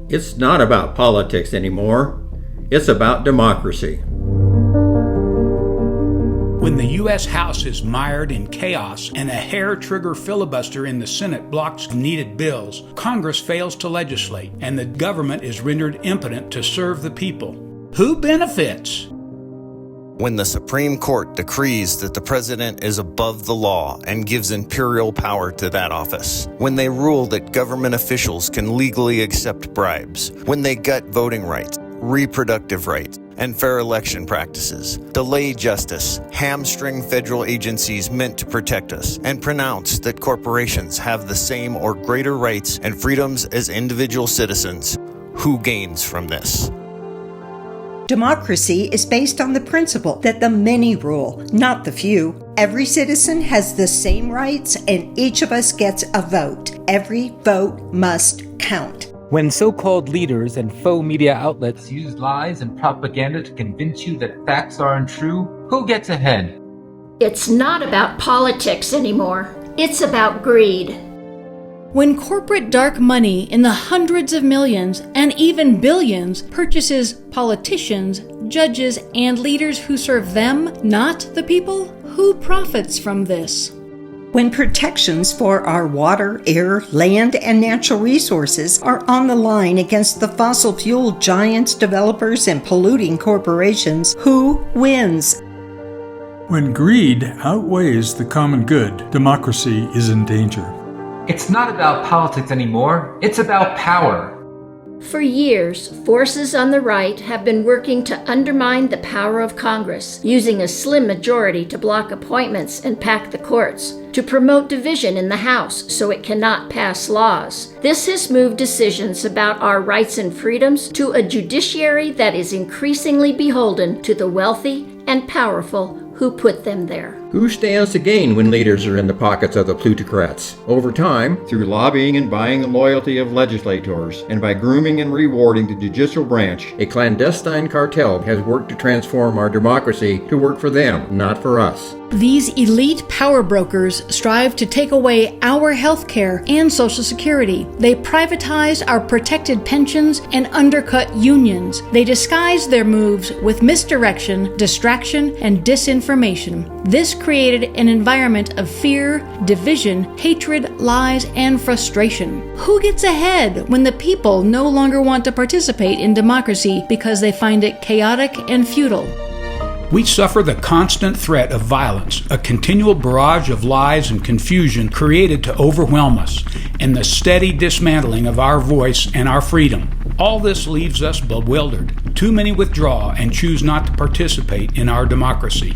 It's not about politics anymore. It's about democracy. When the U.S. House is mired in chaos and a hair-trigger filibuster in the Senate blocks needed bills, Congress fails to legislate, and the government is rendered impotent to serve the people. Who benefits? When the Supreme Court decrees that the president is above the law and gives imperial power to that office. When they rule that government officials can legally accept bribes. When they gut voting rights, reproductive rights, and fair election practices, delay justice, hamstring federal agencies meant to protect us, and pronounce that corporations have the same or greater rights and freedoms as individual citizens. Who gains from this? Democracy is based on the principle that the many rule, not the few. Every citizen has the same rights, and each of us gets a vote. Every vote must count. When so-called leaders and faux media outlets use lies and propaganda to convince you that facts are untrue, who gets ahead? It's not about politics anymore. It's about greed. When corporate dark money in the hundreds of millions and even billions purchases politicians, judges, and leaders who serve them, not the people, who profits from this? When protections for our water, air, land, and natural resources are on the line against the fossil fuel giants, developers, and polluting corporations, who wins? When greed outweighs the common good, democracy is in danger. It's not about politics anymore. It's about power. For years, forces on the right have been working to undermine the power of Congress, using a slim majority to block appointments and pack the courts, to promote division in the House so it cannot pass laws. This has moved decisions about our rights and freedoms to a judiciary that is increasingly beholden to the wealthy and powerful who put them there. Who stands to gain when leaders are in the pockets of the plutocrats? Over time, through lobbying and buying the loyalty of legislators, and by grooming and rewarding the judicial branch, a clandestine cartel has worked to transform our democracy to work for them, not for us. These elite power brokers strive to take away our health care and Social Security. They privatize our protected pensions and undercut unions. They disguise their moves with misdirection, distraction, and disinformation. This created an environment of fear, division, hatred, lies, and frustration. Who gets ahead when the people no longer want to participate in democracy because they find it chaotic and futile? We suffer the constant threat of violence, a continual barrage of lies and confusion created to overwhelm us, and the steady dismantling of our voice and our freedom. All this leaves us bewildered. Too many withdraw and choose not to participate in our democracy.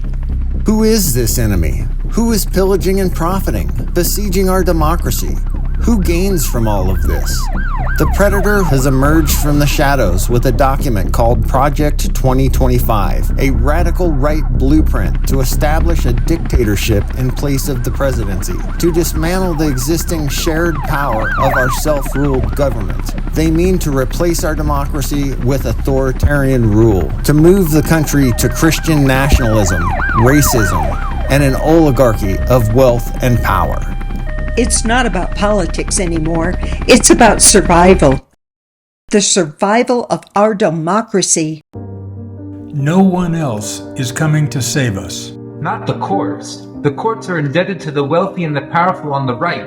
Who is this enemy? Who is pillaging and profiting, besieging our democracy? Who gains from all of this? The predator has emerged from the shadows with a document called Project 2025, a radical right blueprint to establish a dictatorship in place of the presidency, to dismantle the existing shared power of our self-ruled government. They mean to replace our democracy with authoritarian rule, to move the country to Christian nationalism, racism, and an oligarchy of wealth and power. It's not about politics anymore. It's about survival. The survival of our democracy. No one else is coming to save us. Not the courts. The courts are indebted to the wealthy and the powerful on the right.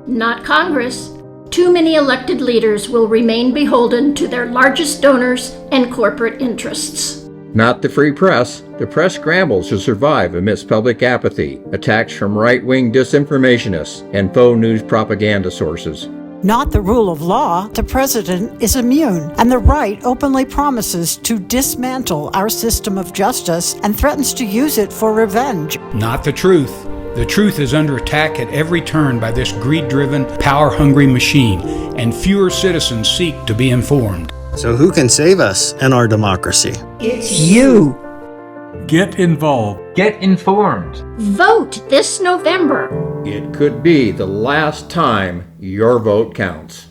Not Congress. Too many elected leaders will remain beholden to their largest donors and corporate interests. Not the free press. The press scrambles to survive amidst public apathy, attacks from right-wing disinformationists, and faux news propaganda sources. Not the rule of law. The president is immune, and the right openly promises to dismantle our system of justice and threatens to use it for revenge. Not the truth. The truth is under attack at every turn by this greed-driven, power-hungry machine, and fewer citizens seek to be informed. So who can save us and our democracy? It's you. Get involved. Get informed. Vote this November. It could be the last time your vote counts.